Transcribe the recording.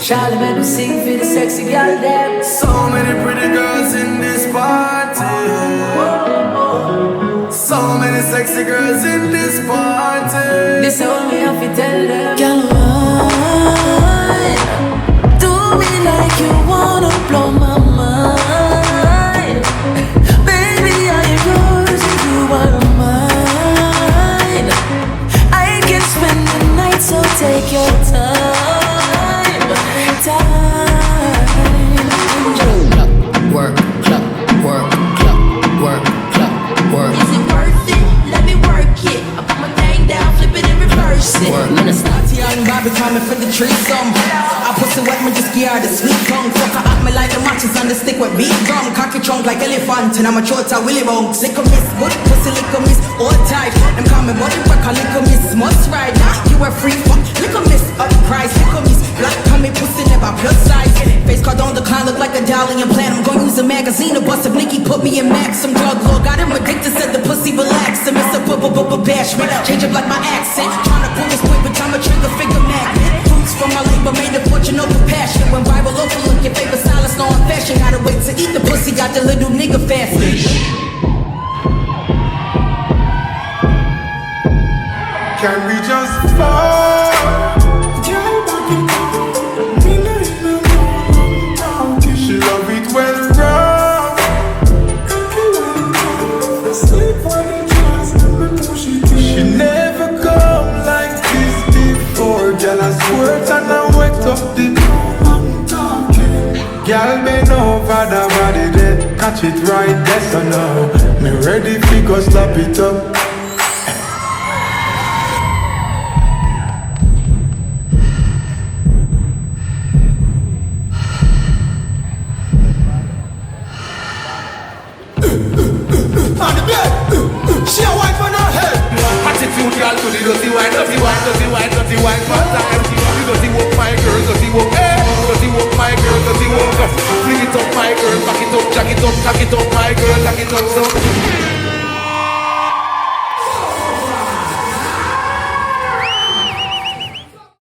Charlie made me sing for the sexy girl them. So many pretty girls in this party. So many sexy girls in this party. This all me have to tell them. Girl, why do me like you wanna blow my mind? Baby, I am yours and you are mine. I can spend the night, so take your time. Work, clap, work, clap, work, clap, work. Is it worth it? Let me work it. I put my thing down, flip it and reverse it. Work. Minnesota young Bobby coming for the threesome. I put the wet me just scared the sweet tongue. Fuck her up me like the matches on the stick with big gum. Cocky trunk like elephant and I'm a chota willy bone. Lick a miss, good pussy lick a miss, all tight. Them call me body work, I lick a miss, must ride. Now you a free fuck, lick a miss, up price, lick a miss. Black tummy pussy never plus size. Face card on the clown look like a dolly and plan. I'm gonna use a magazine to bust if Nikki put me in max. Some drug lord got him addicted, said the pussy relax. And Mr. Bash me, change up like my accent. Tryna pull this quick, but I'm a trigger finger magnet. Fruits from my labor made a fortune over passion. When viral overlook your favorite stylist on fashion. Gotta wait to eat the pussy, got the little nigga fasting. Can we just fall? She love it when rough. She never come like this before. Girl, I swear and I wet up the girl bend over the body dead. Catch it right there, so now me ready fi go slap it up. On the bed, she a wipe on her head. Attitude girl to the dirty wine, dirty wine, dirty wine, dirty wine. One time, you dirty walk my girl, dirty walk, eh? Dirty walk my girl, dirty walk. Fling it up my girl, back it up, jack it up, cock it up my girl, lock it up so.